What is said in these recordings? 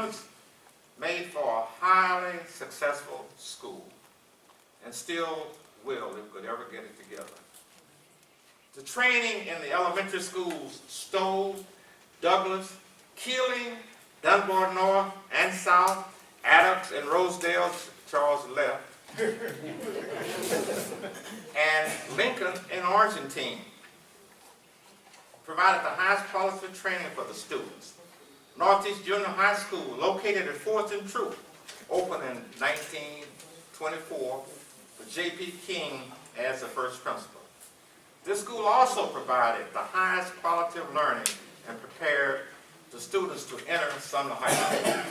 students made for a highly successful school, and still will if we could ever get it together. The training in the elementary schools, Stowe, Douglas, Keeling, Dunbar North and South, Adams and Rosedale, Charles left, and Lincoln in Argentine, provided the highest quality training for the students. Northeast Junior High School, located at 4th and Troop, opened in 1924 with J.P. King as the first principal. This school also provided the highest quality of learning and prepared the students to enter Sumner High School.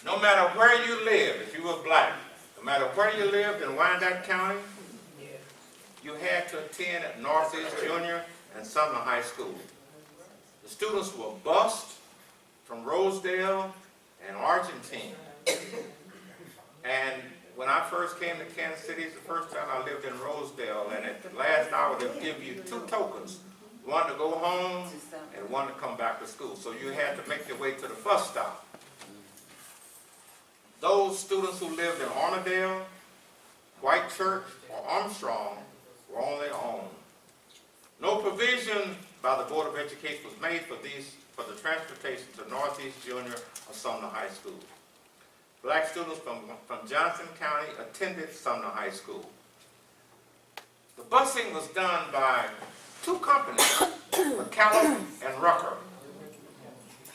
No matter where you live, if you were black, no matter where you lived in Wyandotte County, you had to attend at Northeast Junior and Sumner High School. The students were bused from Rosedale and Argentine. And when I first came to Kansas City, the first time I lived in Rosedale, and at the last hour they'll give you 2 tokens, one to go home and one to come back to school. So you had to make your way to the bus stop. Those students who lived in Armadale, White Church, or Armstrong were on their own. No provision by the Board of Education was made for the transportation to Northeast Junior or Sumner High School. Black students from Johnson County attended Sumner High School. The busing was done by 2 companies, McCallum and Rucker,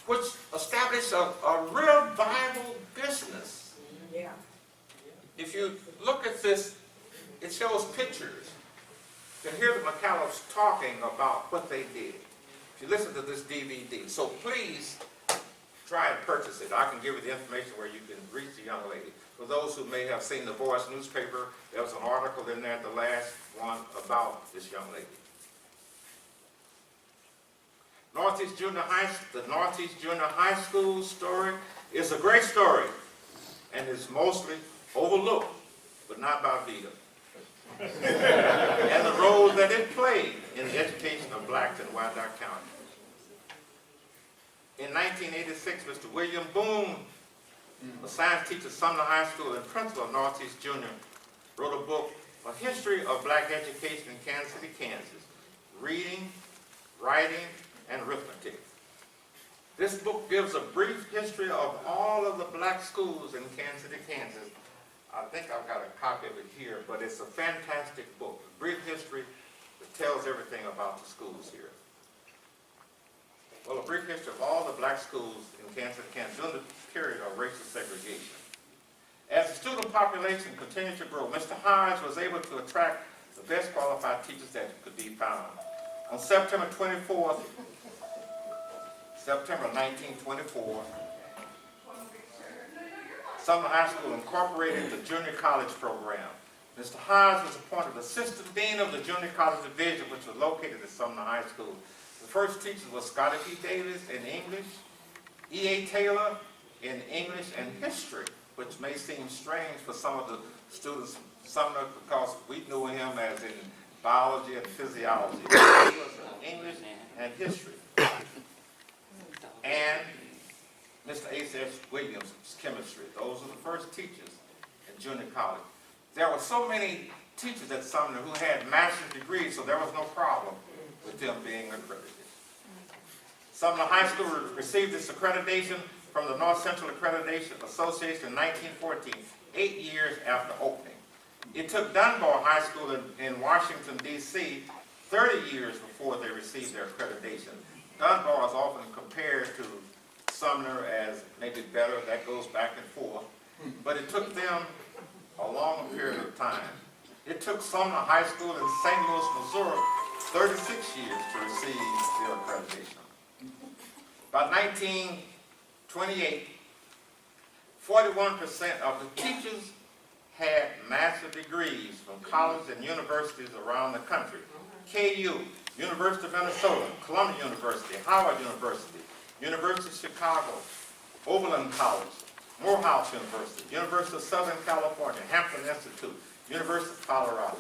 which established a real viable business. Yeah. If you look at this, it shows pictures. You can hear the McCallums talking about what they did. If you listen to this DVD, so please try and purchase it. I can give you the information where you can reach the young lady. For those who may have seen the Voice newspaper, there was an article in there, the last one, about this young lady. The Northeast Junior High School story is a great story and is mostly overlooked, but not by Vita. And the role that it played in the education of blacks in Wyandotte County. In 1986, Mr. William Boone, a science teacher at Sumner High School and principal of Northeast Junior, wrote a book, A History of Black Education in Kansas City, Kansas, Reading, Writing, and Arithmetic. This book gives a brief history of all of the black schools in Kansas City, Kansas. I think I've got a copy of it here, but it's a fantastic book, a brief history that tells everything about the schools here. Well, a brief history of all the black schools in Kansas City, Kansas during the period of racial segregation. As the student population continued to grow, Mr. Hodge was able to attract the best qualified teachers that could be found. On September 1924, Sumner High School incorporated the junior college program. Mr. Hodge was appointed assistant dean of the junior college division, which was located at Sumner High School. The first teachers were Scotty P. Davis in English, E.A. Taylor in English and history, which may seem strange for some of the students from Sumner because we knew him as in biology and physiology. He was in English and history. And Mr. H S. Williams, chemistry. Those were the first teachers in junior college. There were so many teachers at Sumner who had master's degrees, so there was no problem with them being accredited. Sumner High School received its accreditation from the North Central Accreditation Association in 1914, 8 years after opening. It took Dunbar High School in Washington, D.C., 30 years before they received their accreditation. Dunbar is often compared to Sumner as maybe better, that goes back and forth, but it took them a long period of time. It took Sumner High School in St. Louis, Missouri, 36 years to receive their accreditation. By 1928, 41% of the teachers had master's degrees from colleges and universities around the country. KU, University of Minnesota, Columbia University, Howard University, University of Chicago, Oberlin College, Morehouse University, University of Southern California, Hampton Institute, University of Colorado.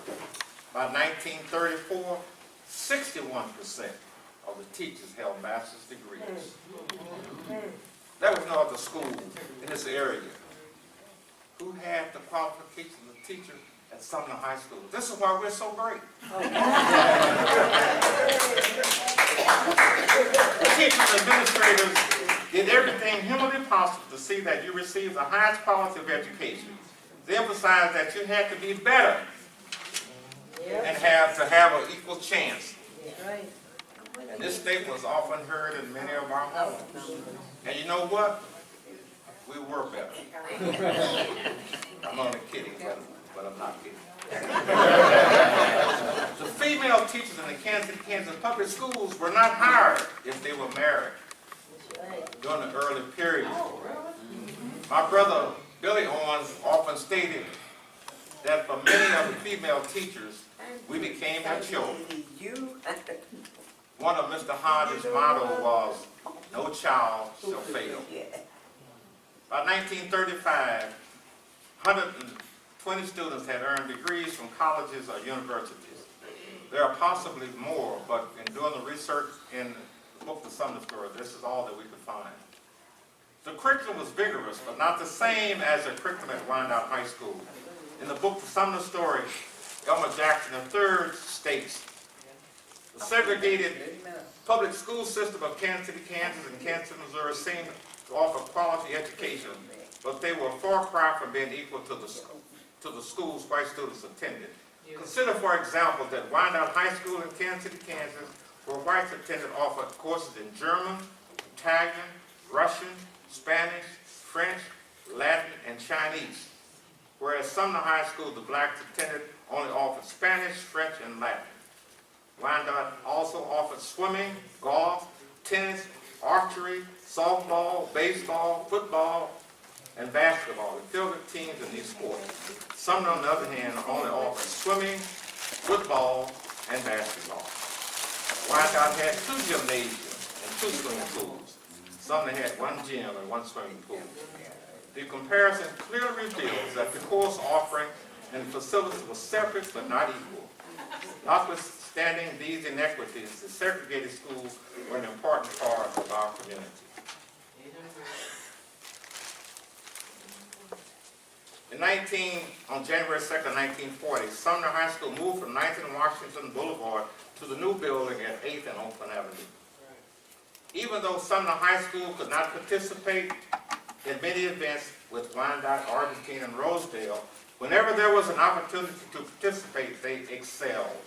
By 1934, 61% of the teachers held master's degrees. There was no other school in this area who had the qualifications of teacher at Sumner High School. This is why we're so great. The teachers and administrators did everything humanly possible to see that you received the highest quality of education. They emphasized that you had to be better and have to have an equal chance. And this statement was often heard in many of our homes. And you know what? We were better. I'm only kidding, but I'm not kidding. The female teachers in the Kansas public schools were not hired if they were married during the early period. My brother Billy Owens often stated that for many of the female teachers, we became their children. One of Mr. Hodges' motto was, "No child shall fail." By 1935, 120 students had earned degrees from colleges or universities. There are possibly more, but in doing the research in the book, The Sumner Story, this is all that we could find. The curriculum was vigorous, but not the same as the curriculum at Wyandotte High School. In the book, The Sumner Story, Elmer Jackson III states, the segregated public school system of Kansas City, Kansas and Kansas, Missouri seemed to offer quality education, but they were a far cry from being equal to the schools white students attended. Consider, for example, that Wyandotte High School in Kansas City, Kansas, where whites attended, offered courses in German, Italian, Russian, Spanish, French, Latin, and Chinese. Whereas Sumner High School, the blacks attended, only offered Spanish, French, and Latin. Wyandotte also offered swimming, golf, tennis, archery, softball, baseball, football, and basketball. We fielded teams in these sports. Sumner, on the other hand, only offered swimming, football, and basketball. Wyandotte had 2 gymnasiums and 2 swimming pools. Sumner had 1 gym and 1 swimming pool. The comparison clearly reveals that the course offering and facilities were separate but not equal. Notwithstanding these inequities, the segregated schools were an important part of our community. On January 2nd, 1940, Sumner High School moved from 19 Washington Boulevard to the new building at 8th and Oakland Avenue. Even though Sumner High School could not participate in many events with Wyandotte, Argentine, and Rosedale, whenever there was an opportunity to participate, they excelled.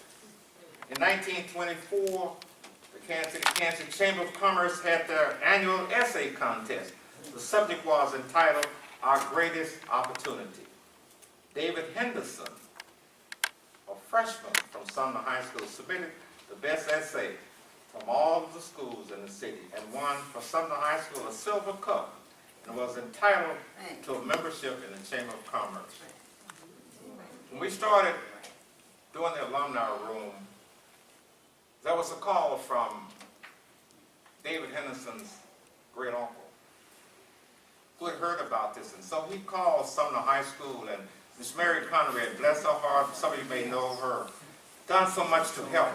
In 1924, the Kansas Chamber of Commerce had their annual essay contest. The subject was entitled, Our Greatest Opportunity. David Henderson, a freshman from Sumner High School, submitted the best essay from all of the schools in the city and won for Sumner High School a silver cup and was entitled to a membership in the Chamber of Commerce. When we started doing the alumni room, there was a call from David Henderson's great uncle who had heard about this, and so he called Sumner High School, and Miss Mary Conrad, bless her heart, some of you may know her, done so much to help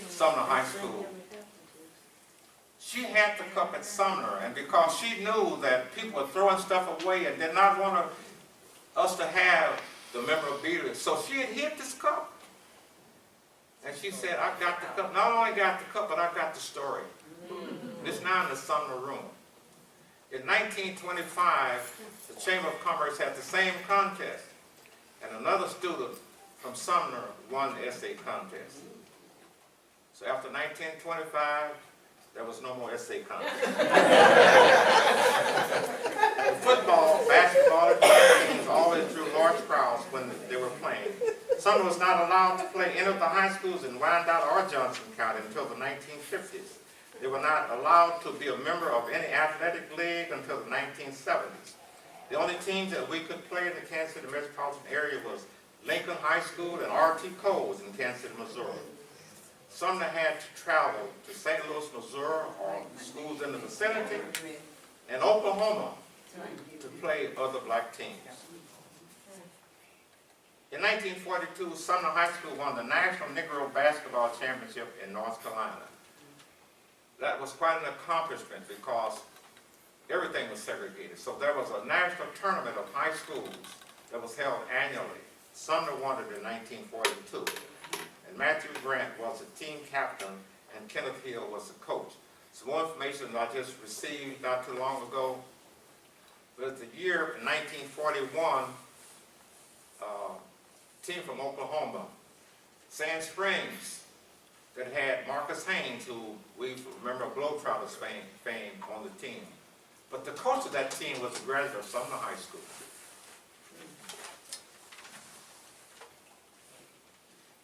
Sumner High School. She had the cup at Sumner, and because she knew that people were throwing stuff away and did not want us to have the memorabilia, so she had hid this cup. And she said, I got the cup. Not only got the cup, but I got the story. It's now in the Sumner room. In 1925, the Chamber of Commerce had the same contest, and another student from Sumner won the essay contest. So after 1925, there was no more essay contest. Football, basketball, and teams always drew large crowds when they were playing. Sumner was not allowed to play any of the high schools in Wyandotte or Johnson County until the 1950s. They were not allowed to be a member of any athletic league until the 1970s. The only teams that we could play in the Kansas City metropolitan area was Lincoln High School and R.T. Coles in Kansas City, Missouri. Sumner had to travel to St. Louis, Missouri, or schools in the vicinity, and Oklahoma to play other black teams. In 1942, Sumner High School won the National Negro Basketball Championship in North Carolina. That was quite an accomplishment because everything was segregated. So there was a national tournament of high schools that was held annually. Sumner won it in 1942. And Matthew Grant was the team captain, and Kenneth Hill was the coach. Some more information I just received not too long ago. But the year in 1941, team from Oklahoma, Sand Springs, that had Marcus Haynes, who we remember Globetrotters fame on the team. But the coach of that team was a graduate of Sumner High School.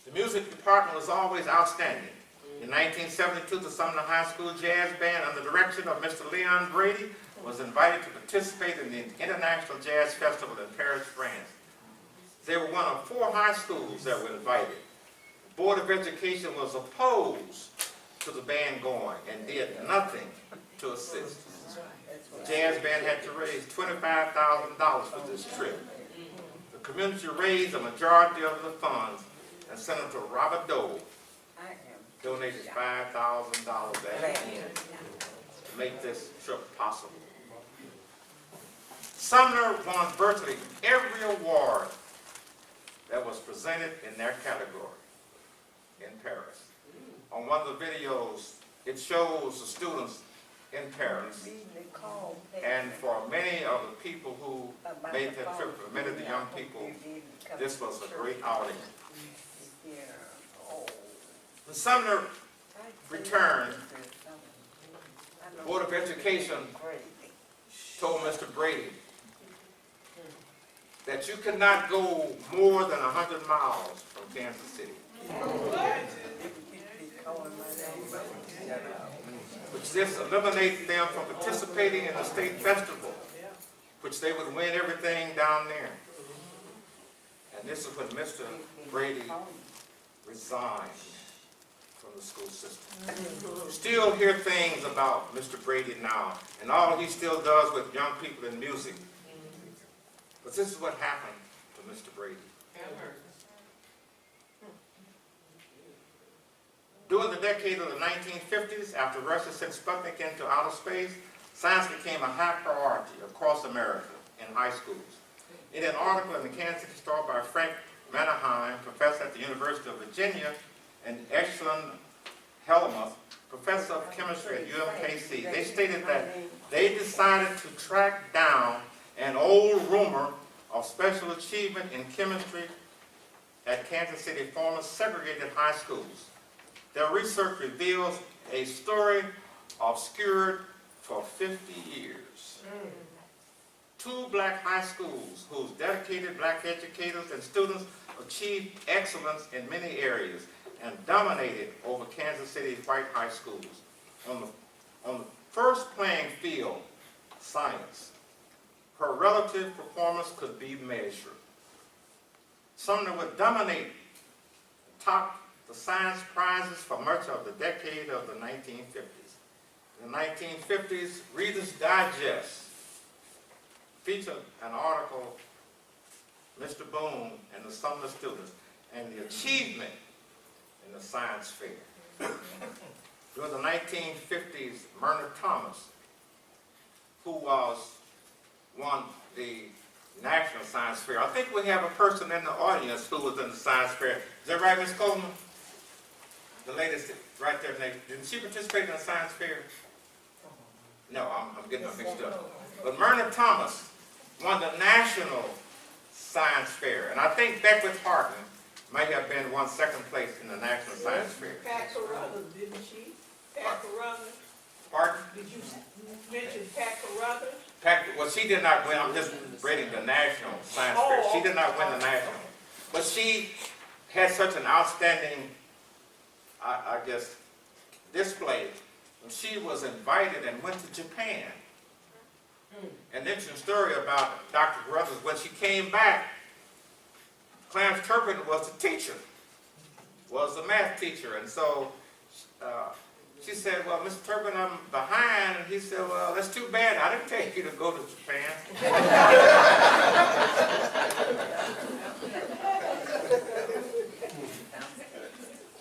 The music department was always outstanding. In 1972, the Sumner High School Jazz Band, under the direction of Mr. Leon Brady, was invited to participate in the International Jazz Festival in Paris, France. They were one of 4 high schools that were invited. The Board of Education was opposed to the band going and did nothing to assist. The jazz band had to raise $25,000 for this trip. The community raised a majority of the funds, and Senator Robert Dole donated $5,000 at the end to make this trip possible. Sumner won virtually every award that was presented in their category in Paris. On one of the videos, it shows the students in Paris. And for many of the people who made that trip, for many of the young people, this was a great outing. When Sumner returned, the Board of Education told Mr. Brady that you could not go more than 100 miles from Kansas City. Which this eliminated them from participating in the state festival, which they would win everything down there. And this is when Mr. Brady resigned from the school system. You still hear things about Mr. Brady now, and all he still does with young people in music. But this is what happened to Mr. Brady. During the decade of the 1950s, after Russia sent Sputnik into outer space, science became a high priority across America in high schools. In an article in the Kansas City Star by Frank Manaheim, professor at the University of Virginia, and Echelon Helmuth, professor of chemistry at UMKC, they stated that they decided to track down an old rumor of special achievement in chemistry at Kansas City former segregated high schools. Their research reveals a story obscured for 50 years. 2 black high schools whose dedicated black educators and students achieved excellence in many areas and dominated over Kansas City's white high schools. On the first playing field, science, her relative performance could be measured. Sumner would dominate, top the science prizes for much of the decade of the 1950s. In the 1950s, Reader's Digest featured an article, Mr. Boone and the Sumner students, and the achievement in the science fair. During the 1950s, Myrna Thomas, who won the National Science Fair. I think we have a person in the audience who was in the science fair. Is that right, Ms. Coleman? The lady right there, didn't she participate in the science fair? No, I'm getting them mixed up. But Myrna Thomas won the National Science Fair, and I think Beckwith Harton might have won 2nd place in the National Science Fair. Pat Carruthers, didn't she? Pat Carruthers. Pardon? Did you mention Pat Carruthers? Well, she did not win. I'm just rating the National Science Fair. She did not win the National. But she had such an outstanding, I guess, display. She was invited and went to Japan. An interesting story about Dr. Carruthers. When she came back, Clarence Turpin was the teacher, was the math teacher. And so she said, well, Mr. Turpin, I'm behind. And he said, well, that's too bad. I didn't take you to go to Japan.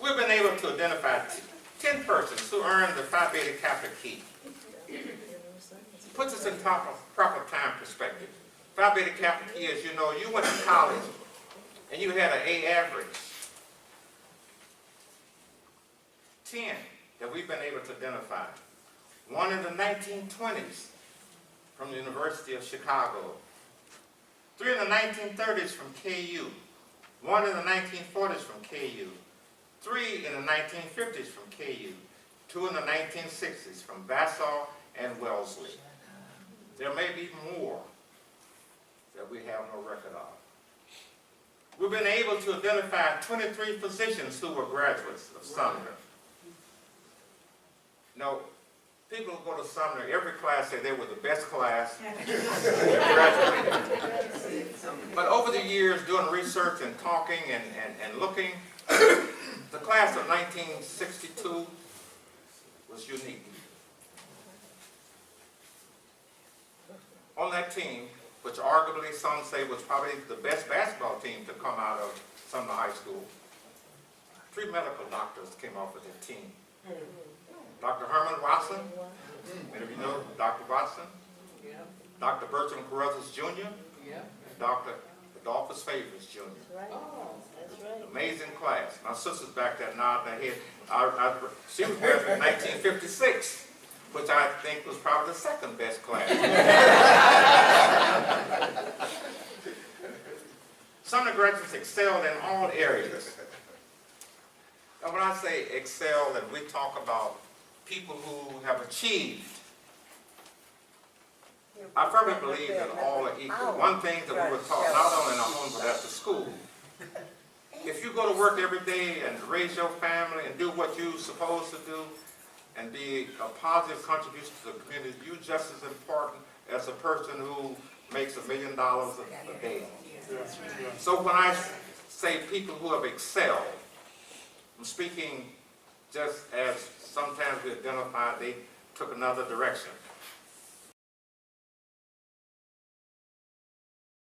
We've been able to identify 10 persons who earned the Phi Beta Kappa key. puts us in proper time perspective. Phi Beta Kappa kids, you know, you went to college and you had an A average. 10 that we've been able to identify. One in the 1920s from the University of Chicago. 3 in the 1930s from KU. 1 in the 1940s from KU. 3 in the 1950s from KU. 2 in the 1960s from Vassar and Wellesley. There may be more that we have no record of. We've been able to identify 23 physicians who were graduates of Sumner. No, people who go to Sumner, every class say they were the best class. But over the years, doing research and talking and looking, the class of 1962 was unique. On that team, which arguably some say was probably the best basketball team to come out of Sumner High School, 3 medical doctors came off of that team. Dr. Herman Watson, many of you know Dr. Watson, Dr. Bertram Carruthers Jr., Dr. Adolphus Favors Jr. That's right. Amazing class. My sister's back there nodding her head. She was graduated in 1956, which I think was probably the second best class. Sumner graduates excelled in all areas. And when I say excel, and we talk about people who have achieved, I firmly believe that all are equal. One thing that we were taught, not only in our homes but at the school, if you go to work every day and raise your family and do what you're supposed to do and be a positive contribution to the community, you're just as important as a person who makes $1 million a day. So when I say people who have excelled, I'm speaking just as sometimes we identify they took another direction.